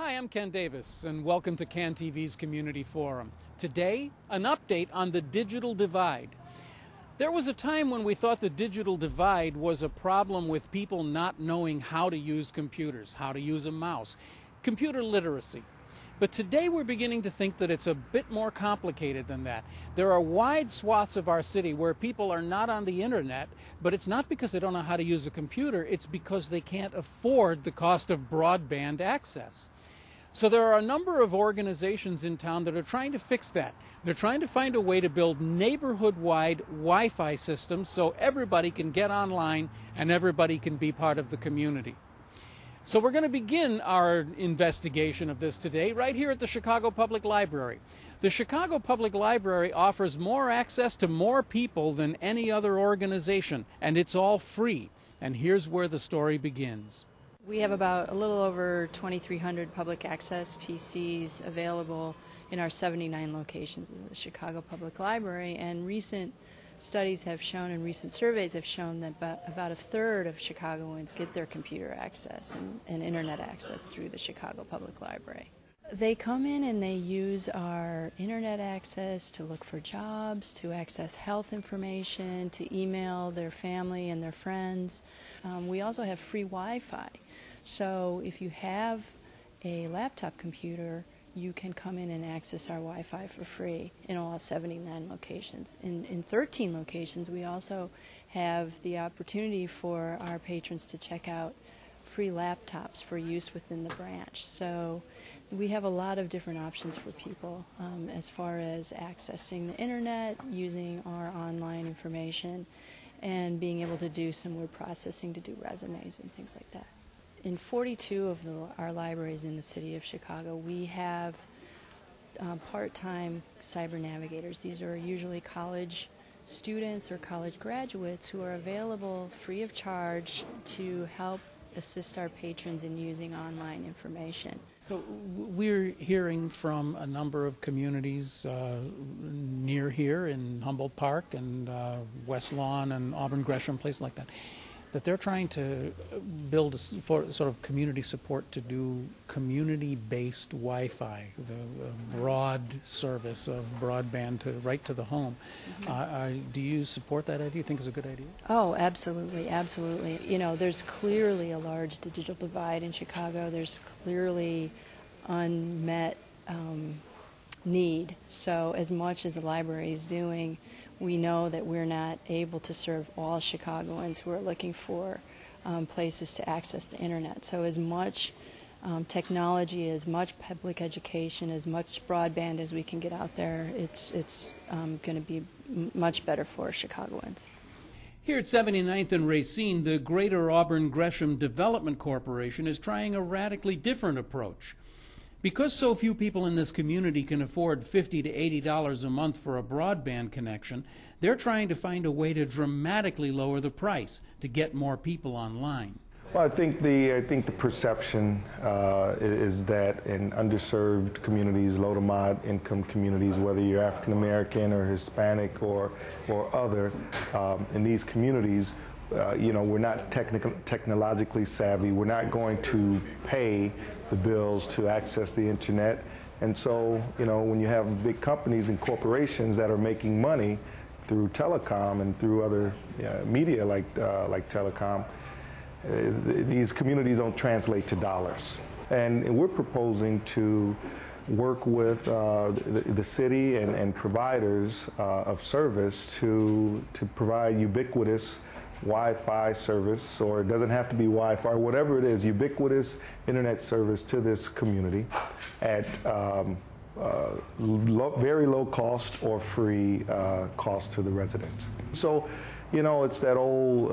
Hi, I'm Ken Davis, and welcome to CAN TV's Community Forum. Today, an update on the digital divide. There was a time when we thought the digital divide was a problem with people not knowing how to use computers, how to use a mouse, computer literacy. But today we're beginning to think that it's a bit more complicated than that. There are wide swaths of our city where people are not on the internet, but it's not because they don't know how to use a computer, it's because they can't afford the cost of broadband access. So there are a number of organizations in town that are trying to fix that. They're trying to find a way to build neighborhood-wide Wi-Fi systems so everybody can get online and everybody can be part of the community. So we're going to begin our investigation of this today right here at the Chicago Public Library. The Chicago Public Library offers more access to more people than any other organization, and it's all free. And here's where the story begins. We have about a little over 2,300 public access PCs available in our 79 locations in the Chicago Public Library, and recent studies have shown and recent surveys have shown that about a third of Chicagoans get their computer access and internet access through the Chicago Public Library. They come in and they use our internet access to look for jobs, to access health information, to email their family and their friends. We also have free Wi-Fi. So if you have a laptop computer, you can come in and access our Wi-Fi for free in all 79 locations. In 13 locations, we also have the opportunity for our patrons to check out free laptops for use within the branch. So we have a lot of different options for people as far as accessing the internet, using our online information, and being able to do some word processing to do resumes and things like that. In 42 of our libraries in the city of Chicago, we have part-time cyber navigators. These are usually college students or college graduates who are available free of charge to help assist our patrons in using online information. So we're hearing from a number of communities near here in Humboldt Park and West Lawn and Auburn-Gresham, places like that they're trying to build a sort of community support to do community-based Wi-Fi, the broad service of broadband right to the home. Do you support that idea? Do you think it's a good idea? Oh, absolutely, absolutely. You know, there's clearly a large digital divide in Chicago. There's clearly unmet need. So as much as the library is doing, we know that we're not able to serve all Chicagoans who are looking for places to access the internet. So as much technology, as much public education, as much broadband as we can get out there, it's going to be much better for Chicagoans. Here at 79th and Racine, the Greater Auburn-Gresham Development Corporation is trying a radically different approach. Because so few people in this community can afford $50 to $80 a month for a broadband connection, they're trying to find a way to dramatically lower the price to get more people online. Well, I think the perception is that in underserved communities, low to moderate income communities, whether you're African American or Hispanic or other, in these communities, you know, we're not technologically savvy. We're not going to pay the bills to access the internet. And so, you know, when you have big companies and corporations that are making money through telecom and through other media like telecom, these communities don't translate to dollars. And we're proposing to work with the city and providers of service to provide ubiquitous Wi-Fi service, or it doesn't have to be Wi-Fi, whatever it is, ubiquitous internet service to this community at very low cost or free cost to the residents. So, you know, it's that old,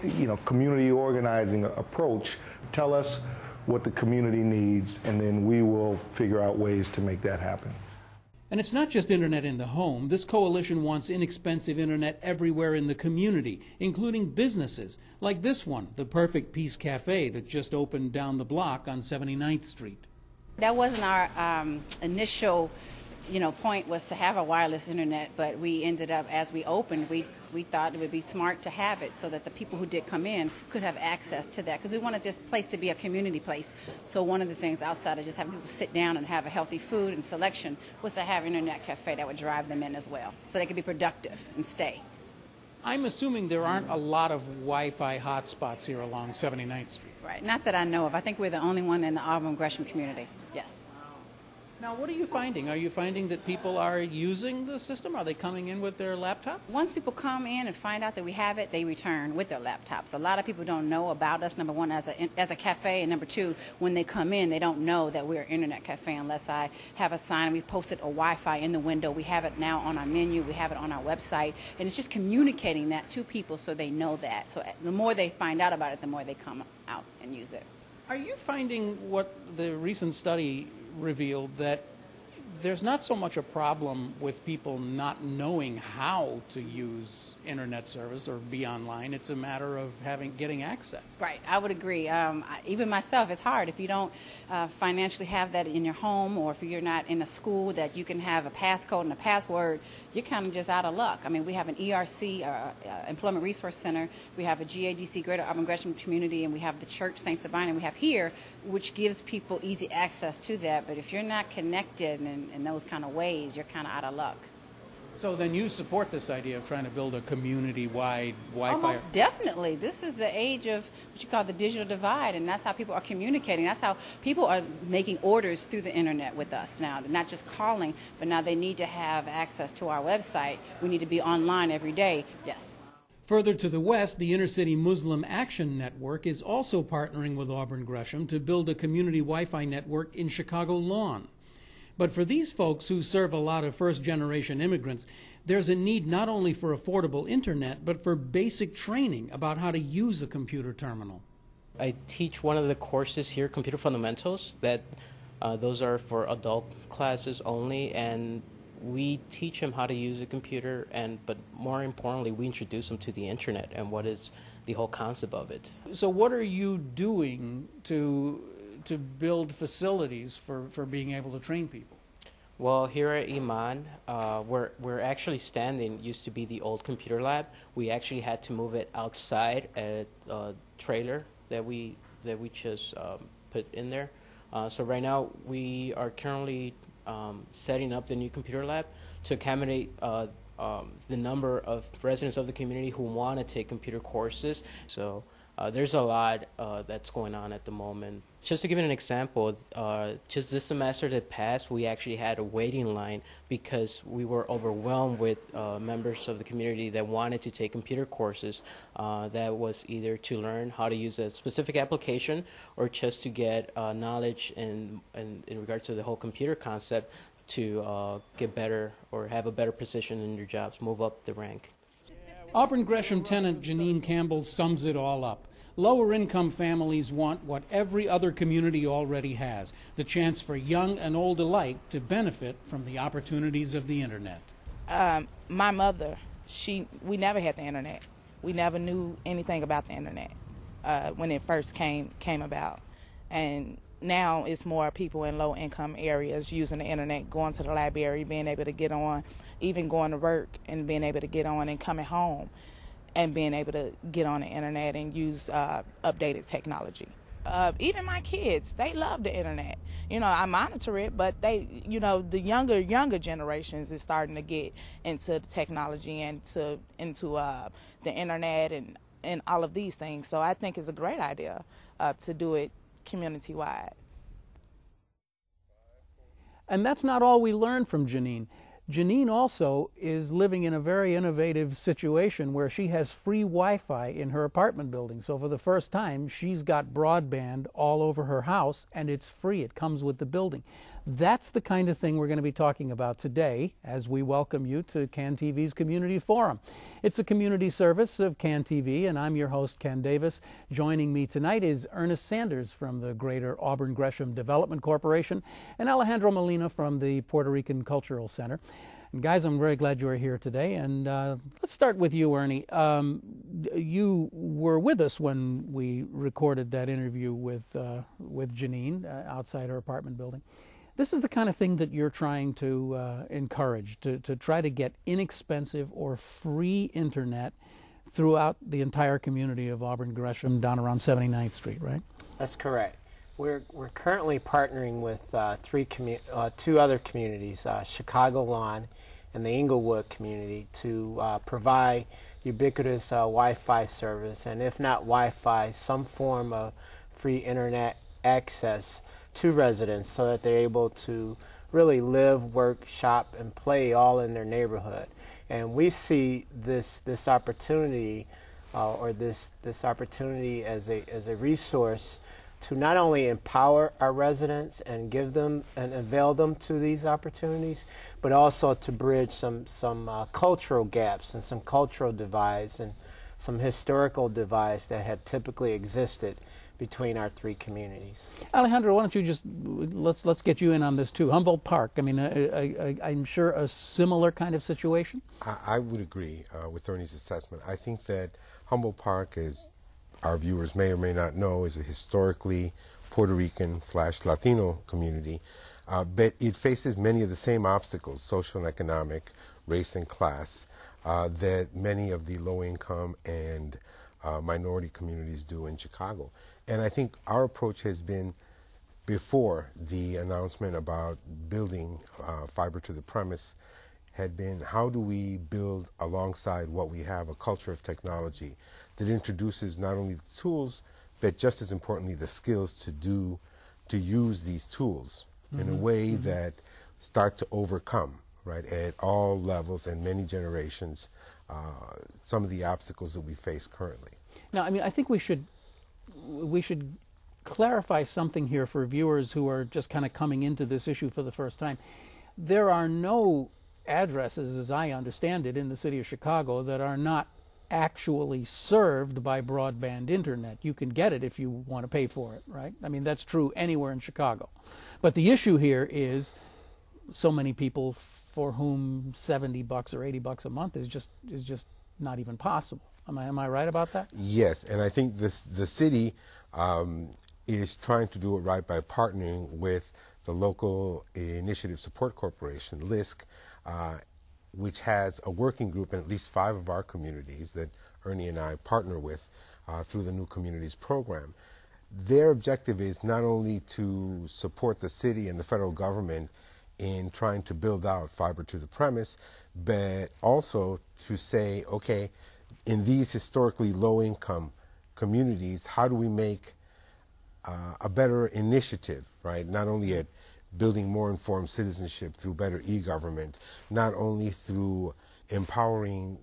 you know, community organizing approach. Tell us what the community needs, and then we will figure out ways to make that happen. And it's not just internet in the home. This coalition wants inexpensive internet everywhere in the community, including businesses, like this one, the Perfect Peace Cafe that just opened down the block on 79th Street. That wasn't our initial point was to have a wireless internet, but we ended up, as we opened, we thought it would be smart to have it so that the people who did come in could have access to that, because we wanted this place to be a community place. So one of the things outside of just having people sit down and have a healthy food and selection was to have an internet cafe that would drive them in as well, so they could be productive and stay. I'm assuming there aren't a lot of Wi-Fi hotspots here along 79th Street. Right, not that I know of. I think we're the only one in the Auburn-Gresham community, yes. Now, what are you finding? Are you finding that people are using the system? Are they coming in with their laptop? Once people come in and find out that we have it, they return with their laptops. A lot of people don't know about us, number one, as a cafe, and number two, when they come in, they don't know that we're an internet cafe unless I have a sign. We've posted a Wi-Fi in the window. We have it now on our menu. We have it on our website. And it's just communicating that to people so they know that. So the more they find out about it, the more they come out and use it. Are you finding what the recent study revealed, that there's not so much a problem with people not knowing how to use internet service or be online? It's a matter of getting access. Right, I would agree. Even myself, it's hard if you don't financially have that in your home, or if you're not in a school that you can have a passcode and a password. You're kind of just out of luck. I mean, we have an ERC, Employment Resource Center. We have a GADC, Greater Auburn-Gresham Community, and we have the Church St. Sabina, and we have here, which gives people easy access to that. But if you're not connected in those kind of ways, you're kind of out of luck. So then you support this idea of trying to build a community-wide Wi-Fi? Almost definitely. This is the age of what you call the digital divide, and that's how people are communicating. That's how people are making orders through the internet with us now. They're not just calling, but now they need to have access to our website. We need to be online every day. Yes. Further to the west, the Inner-City Muslim Action Network is also partnering with Auburn-Gresham to build a community Wi-Fi network in Chicago Lawn. But for these folks who serve a lot of first-generation immigrants, there's a need not only for affordable internet, but for basic training about how to use a computer terminal. I teach one of the courses here, Computer Fundamentals, that those are for adult classes only, and we teach them how to use a computer, but more importantly, we introduce them to the internet and what is the whole concept of it. So what are you doing to build facilities for being able to train people? Well, here at Iman, we're actually standing, used to be the old computer lab. We actually had to move it outside at a trailer that we just put in there. So right now we are currently setting up the new computer lab to accommodate the number of residents of the community who want to take computer courses. So there's a lot that's going on at the moment. Just to give you an example, just this semester that passed, we actually had a waiting line because we were overwhelmed with members of the community that wanted to take computer courses. That was either to learn how to use a specific application or just to get knowledge in regards to the whole computer concept to get better or have a better position in your jobs, move up the rank. Auburn-Gresham tenant Janine Campbell sums it all up. Lower-income families want what every other community already has, the chance for young and old alike to benefit from the opportunities of the internet. My mother, we never had the internet. We never knew anything about the internet when it first came about. And now it's more people in low-income areas using the internet, going to the library, being able to get on, even going to work and being able to get on and coming home and being able to get on the internet and use updated technology. Even my kids, they love the internet. You know, I monitor it, but they, you know, the younger generations is starting to get into the technology and into the internet and all of these things. So I think it's a great idea to do it community-wide. And that's not all we learned from Janine. Janine also is living in a very innovative situation where she has free Wi-Fi in her apartment building. So for the first time, she's got broadband all over her house, and it's free. It comes with the building. That's the kind of thing we're going to be talking about today as we welcome you to CAN TV's Community Forum. It's a community service of CAN TV, and I'm your host, Ken Davis. Joining me tonight is Ernest Sanders from the Greater Auburn-Gresham Development Corporation and Alejandro Molina from the Puerto Rican Cultural Center. And guys, I'm very glad you're here today. And let's start with you, Ernie. You were with us when we recorded that interview with Janine outside her apartment building. This is the kind of thing that you're trying to encourage, to try to get inexpensive or free internet throughout the entire community of Auburn-Gresham down around 79th Street, right? That's correct. We're currently partnering with two other communities, Chicago Lawn and the Inglewood community, to provide ubiquitous Wi-Fi service, and if not Wi-Fi, some form of free internet access to residents so that they're able to really live, work, shop, and play all in their neighborhood. And we see this opportunity this opportunity as a resource to not only empower our residents and give them and avail them to these opportunities, but also to bridge some cultural gaps and some cultural divides and some historical divides that have typically existed between our three communities. Alejandro, why don't you just let's get you in on this too. Humboldt Park. I mean, I'm sure a similar kind of situation. I would agree with Ernie's assessment. I think that Humboldt Park, as our viewers may or may not know, is a historically Puerto Rican / Latino community, but it faces many of the same obstacles, social and economic, race and class, that many of the low-income and minority communities do in Chicago. And I think our approach has been, before the announcement about building fiber to the premise, had been how do we build alongside what we have a culture of technology that introduces not only the tools, but just as importantly the skills to use these tools in a way that start to overcome, right, at all levels and many generations, some of the obstacles that we face currently. Now, I mean, I think we should clarify something here for viewers who are just kind of coming into this issue for the first time. There are no addresses, as I understand it, in the city of Chicago that are not actually served by broadband internet. You can get it if you want to pay for it, right? I mean, that's true anywhere in Chicago. But the issue here is so many people for whom $70 or $80 a month is just not even possible. Am I right about that? Yes, and I think the city is trying to do it right by partnering with the Local Initiative Support Corporation, LISC, which has a working group in at least 5 of our communities that Ernie and I partner with through the New Communities program. Their objective is not only to support the city and the federal government in trying to build out fiber to the premise, but also to say, okay, in these historically low-income communities, how do we make a better initiative, right? Not only at building more informed citizenship through better e-government, not only through empowering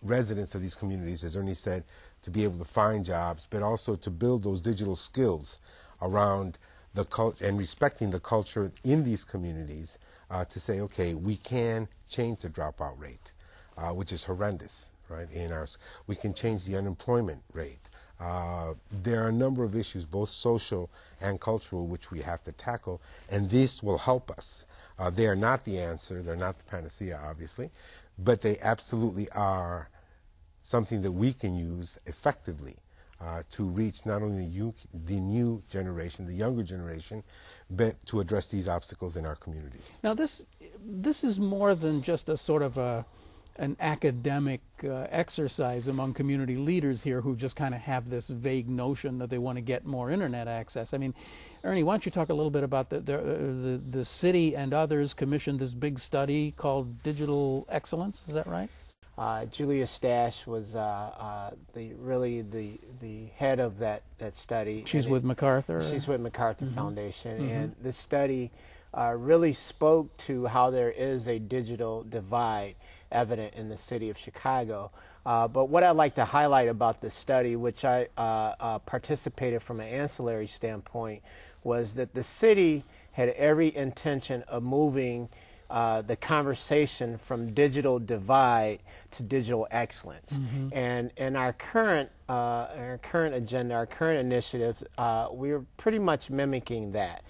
residents of these communities, as Ernie said, to be able to find jobs, but also to build those digital skills around the culture and respecting the culture in these communities, to say, okay, we can change the dropout rate, which is horrendous, right? We can change the unemployment rate. There are a number of issues, both social and cultural, which we have to tackle, and this will help us. They are not the answer, they're not the panacea, obviously, but they absolutely are something that we can use effectively to reach not only the new generation, the younger generation, but to address these obstacles in our communities. Now, this is more than just a sort of an academic exercise among community leaders here who just kind of have this vague notion that they want to get more internet access. I mean, Ernie, why don't you talk a little bit about the city and others commissioned this big study called Digital Excellence, is that right? Julia Stash was really the head of that study. She's with MacArthur? She's with MacArthur Foundation, and this study really spoke to how there is a digital divide evident in the city of Chicago. But what I'd like to highlight about this study, which I participated from an ancillary standpoint, was that the city had every intention of moving the conversation from digital divide to digital excellence. And in our current agenda, our current initiative, we're pretty much mimicking that.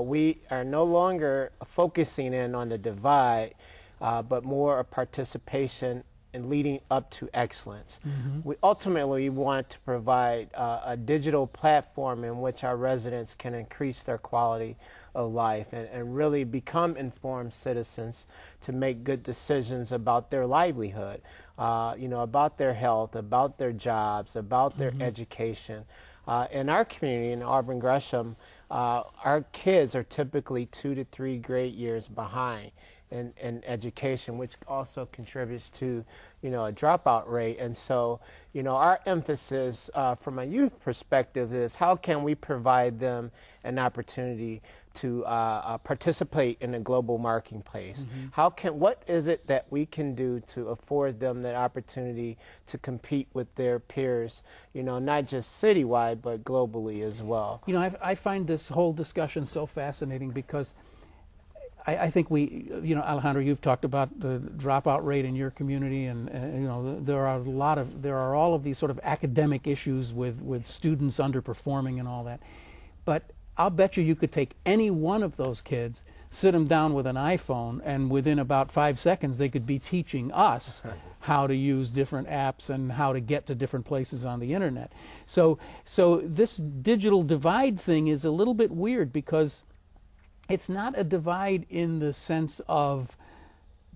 We are no longer focusing in on the divide, but more a participation and leading up to excellence. We ultimately want to provide a digital platform in which our residents can increase their quality of life and really become informed citizens to make good decisions about their livelihood, about their health, about their jobs, about their education. In our community, in Auburn-Gresham, our kids are typically 2 to 3 grade years behind in education, which also contributes to, a dropout rate. And so, our emphasis from a youth perspective is how can we provide them an opportunity to participate in the global marketplace? What is it that we can do to afford them that opportunity to compete with their peers, not just citywide, but globally as well? I find this whole discussion so fascinating because I think Alejandro, you've talked about the dropout rate in your community, and there are all of these sort of academic issues with students underperforming and all that. But I'll bet you could take any one of those kids, sit them down with an iPhone, and within about 5 seconds they could be teaching us how to use different apps and how to get to different places on the internet. So this digital divide thing is a little bit weird because it's not a divide in the sense of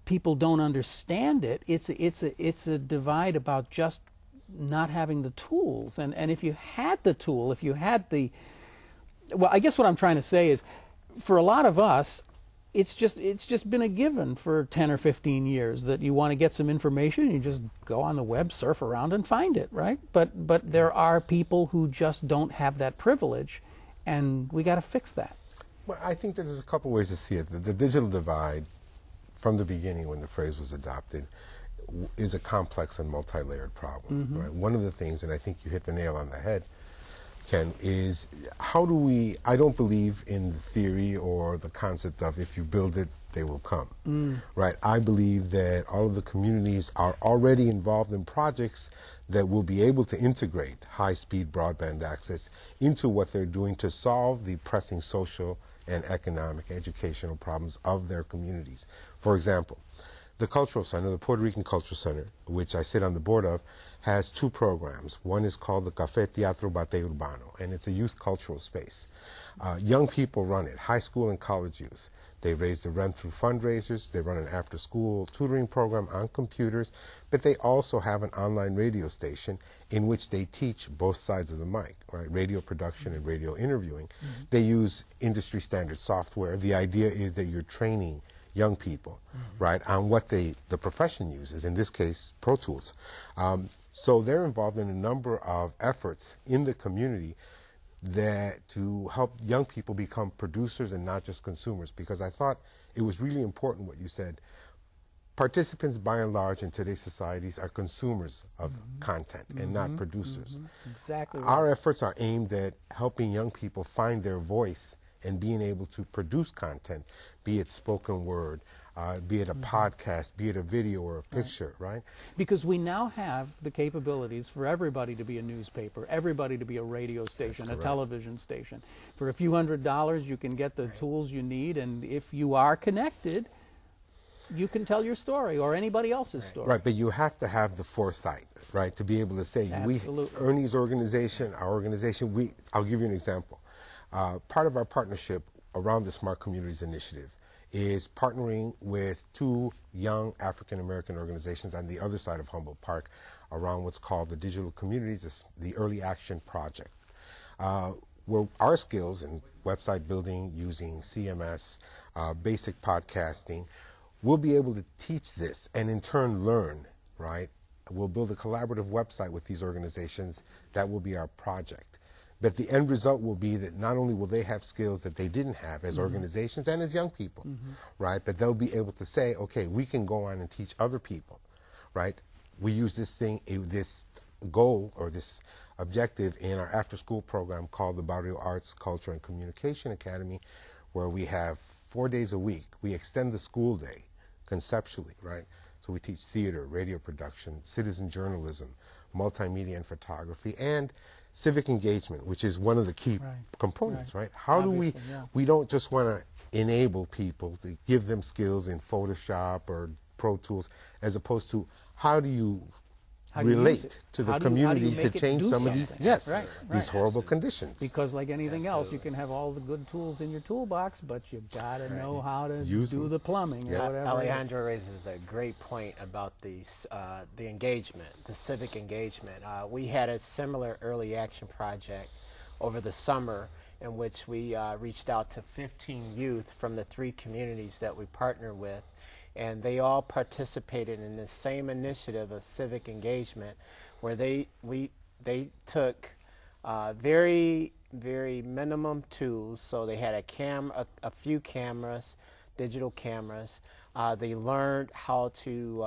people don't understand it. It's a divide about just not having the tools. And if you had the tool, well, I guess what I'm trying to say is, for a lot of us, it's just been a given for 10 or 15 years that you want to get some information, you just go on the web, surf around, and find it, right? But there are people who just don't have that privilege, and we got to fix that. Well, I think that there's a couple ways to see it. The digital divide, from the beginning when the phrase was adopted, is a complex and multi-layered problem. Right? One of the things, and I think you hit the nail on the head, Ken, is how do we, I don't believe in the theory or the concept of if you build it, they will come. Right? I believe that all of the communities are already involved in projects that will be able to integrate high-speed broadband access into what they're doing to solve the pressing social and economic, educational problems of their communities. For example, the Cultural Center, the Puerto Rican Cultural Center, which I sit on the board of, has 2 programs. One is called the Café Teatro Bate Urbano, and it's a youth cultural space. Young people run it, high school and college youth. They raise the rent through fundraisers. They run an after-school tutoring program on computers, but they also have an online radio station in which they teach both sides of the mic, right? Radio production and radio interviewing. They use industry-standard software. The idea is that you're training young people, right, on what the profession uses, in this case, Pro Tools. So they're involved in a number of efforts in the community to help young people become producers and not just consumers, because I thought it was really important what you said. Participants, by and large, in today's societies are consumers of content and not producers. Exactly right. Our efforts are aimed at helping young people find their voice and being able to produce content, be it spoken word, be it a podcast, be it a video or a picture, right? Because we now have the capabilities for everybody to be a newspaper, everybody to be a radio station, a television station. For a few $100s, you can get the tools you need, and if you are connected, you can tell your story or anybody else's story. Right, but you have to have the foresight, right, to be able to say, Ernie's organization, our organization, I'll give you an example. Part of our partnership around the Smart Communities Initiative is partnering with 2 young African-American organizations on the other side of Humboldt Park around what's called the Digital Communities, the Early Action Project. Where our skills in website building, using CMS, basic podcasting, we'll be able to teach this and in turn learn, right? We'll build a collaborative website with these organizations. That will be our project. But the end result will be that not only will they have skills that they didn't have as organizations and as young people, right? But they'll be able to say, okay, we can go on and teach other people, right? We use this goal or this objective in our after-school program called the Barrio Arts, Culture, and Communication Academy, where we have 4 days a week. We extend the school day conceptually, right? So we teach theater, radio production, citizen journalism, multimedia and photography, and civic engagement, which is one of the key components, right? How Obviously, do we don't just want to enable people to give them skills in Photoshop or Pro Tools, as opposed to how do you How do you use relate it? to the How do you community make to it change do some of these, something? yes, Right, these horrible conditions. Because like anything else, you can have all the good tools in your toolbox, but you've got to know how to do the plumbing or whatever. Alejandro raises a great point about the engagement, the civic engagement. We had a similar early action project over the summer in which we reached out to 15 youth from the 3 communities that we partner with, and they all participated in the same initiative of civic engagement, where they took very minimum tools. So they had a few cameras, digital cameras. They learned how to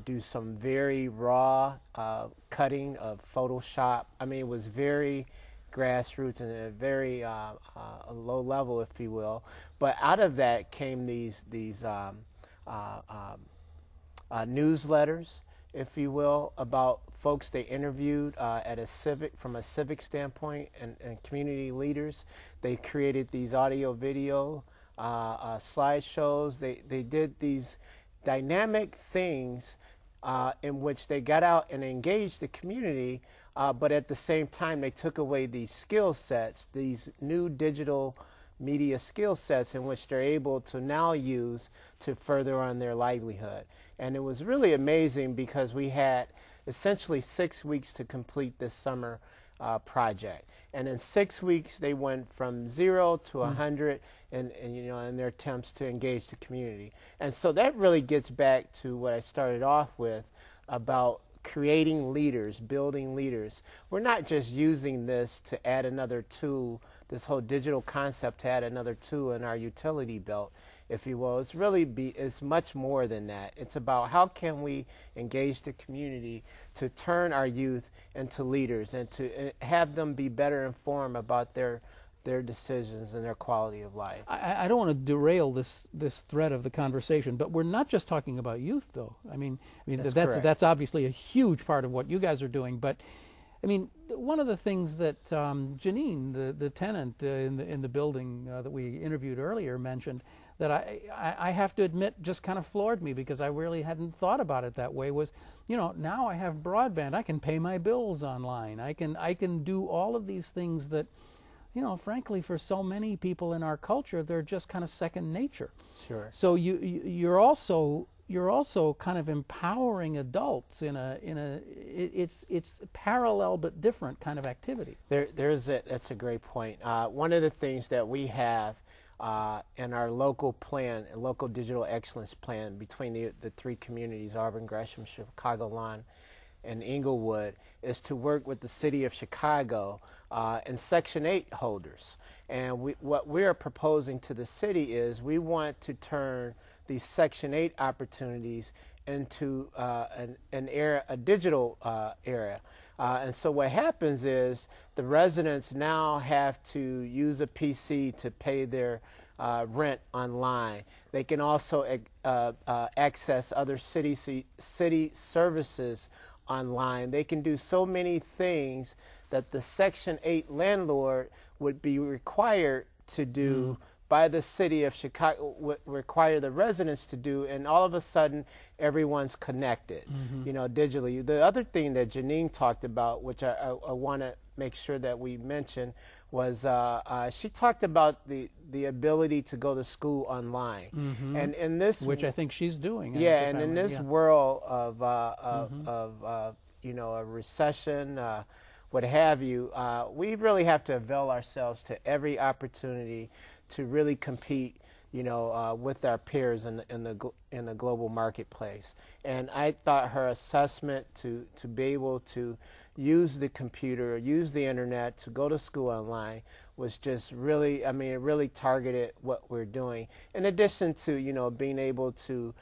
do some very raw cutting of Photoshop. I mean, it was very grassroots and a very low level, if you will. But out of that came these newsletters, if you will, about folks they interviewed from a civic standpoint and community leaders. They created these audio video slideshows. They did these dynamic things in which they got out and engaged the community, but at the same time they took away these skill sets, these new digital media skill sets in which they're able to now use to further on their livelihood. And it was really amazing because we had essentially 6 weeks to complete this summer project. And in 6 weeks they went from 0 to 100 in their attempts to engage the community. And so that really gets back to what I started off with about creating leaders, building leaders. We're not just using this to add another tool, this whole digital concept to add another tool in our utility belt, if you will. It's much more than that. It's about how can we engage the community to turn our youth into leaders and to have them be better informed about their decisions and their quality of life. I don't want to derail this thread of the conversation, but we're not just talking about youth, though. I mean that's obviously a huge part of what you guys are doing. But I mean, one of the things that Janine, the tenant in the building that we interviewed earlier, mentioned that I have to admit just kind of floored me because I really hadn't thought about it that way. Was, now I have broadband. I can pay my bills online. I can do all of these things that, frankly, for so many people in our culture, they're just kind of second nature. Sure. So you're also kind of empowering adults it's parallel but different kind of activity. That's a great point. One of the things that we have in our local plan, local digital excellence plan between the 3 communities, Auburn-Gresham, Chicago-Lawn, and Inglewood, is to work with the city of Chicago and Section 8 holders. And what we are proposing to the city is we want to turn these Section 8 opportunities into a digital area. And so what happens is the residents now have to use a PC to pay their rent online. They can also access other city services online. They can do so many things that the Section 8 landlord would be required to do by the city of Chicago, would require the residents to do, and all of a sudden everyone's connected, digitally. The other thing that Janine talked about, which I want to make sure that we mention, was she talked about the ability to go to school online, and in this, which I think she's doing. Yeah, and in this world of a recession, what have you, we really have to avail ourselves to every opportunity to really compete, with our peers in the global marketplace. And I thought her assessment to be able to use the computer, use the internet to go to school online was just really, it really targeted what we're doing. In addition to, being able to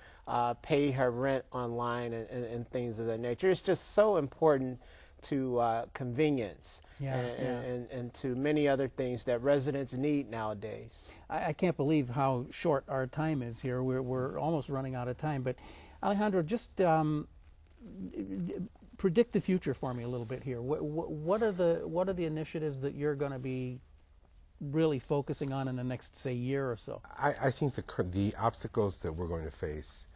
pay her rent online and things of that nature. It's just so important to convenience and to many other things that residents need nowadays. I can't believe how short our time is here. We're almost running out of time. But Alejandro, just predict the future for me a little bit here. What are the initiatives that you're going to be really focusing on in the next, say, year or so? I think the obstacles that we're going to face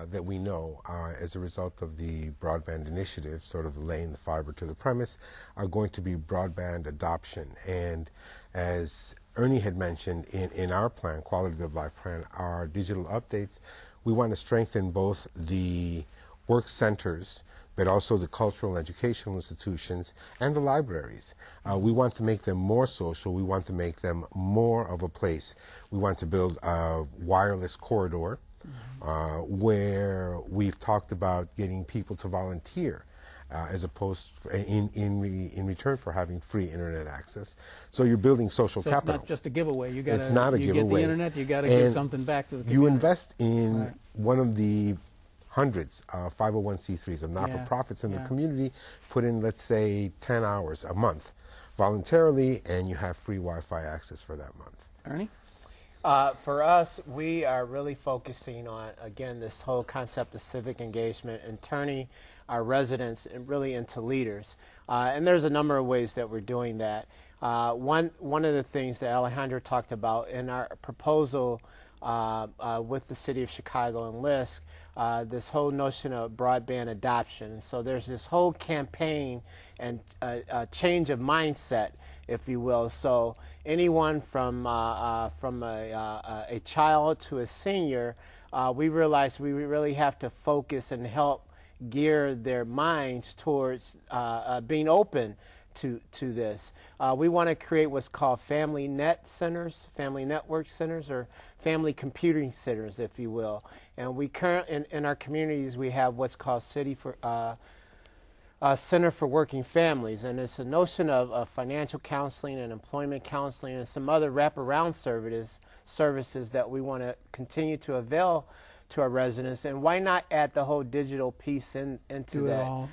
that we know as a result of the broadband initiative, sort of laying the fiber to the premise, are going to be broadband adoption. And as Ernie had mentioned, in our plan, Quality of Life plan, our digital updates, we want to strengthen both the work centers, but also the cultural and educational institutions and the libraries. We want to make them more social. We want to make them more of a place. We want to build a wireless corridor where we've talked about getting people to volunteer as opposed in return for having free internet access. So you're building social capital. It's not just a giveaway. You got it's not a you giveaway. Get the internet. You got to give something back to the community. You invest in one of the hundreds of 501c3s of not-for-profits in the community, put in, let's say, 10 hours a month voluntarily, and you have free Wi-Fi access for that month. Ernie? For us, we are really focusing on, again, this whole concept of civic engagement and turning our residents really into leaders. And there's a number of ways that we're doing that. One of the things that Alejandro talked about in our proposal with the City of Chicago and LISC, this whole notion of broadband adoption. And so there's this whole campaign and a change of mindset, if you will. So anyone from a child to a senior, we realize we really have to focus and help gear their minds towards being open to this. We want to create what's called family net centers, family network centers, or family computing centers, if you will. And we in our communities, we have what's called Center for Working Families, and it's a notion of financial counseling and employment counseling and some other wraparound services that we want to continue to avail to our residents. And why not add the whole digital piece into that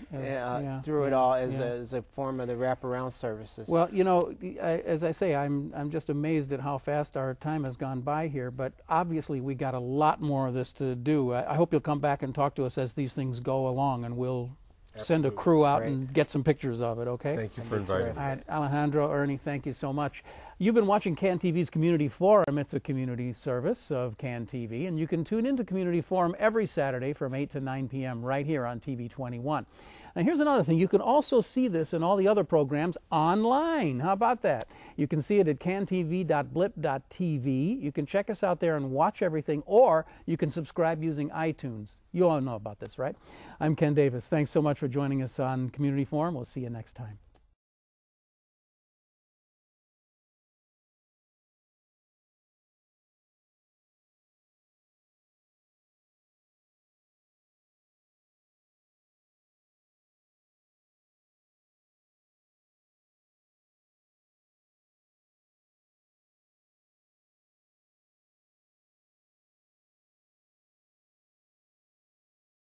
through it all as a form of the wraparound services? Well, you know, as I say, I'm just amazed at how fast our time has gone by here, but obviously we got a lot more of this to do. I hope you'll come back and talk to us as these things go along, and we'll send a crew out and get some pictures of it, okay? Thank you for inviting me. All right, Alejandro, Ernie, thank you so much. You've been watching CAN TV's Community Forum. It's a community service of CAN TV, and you can tune into Community Forum every Saturday from 8 to 9 p.m. right here on TV 21. Now, here's another thing. You can also see this and all the other programs online. How about that? You can see it at cantv.blip.tv. You can check us out there and watch everything, or you can subscribe using iTunes. You all know about this, right? I'm Ken Davis. Thanks so much for joining us on Community Forum. We'll see you next time.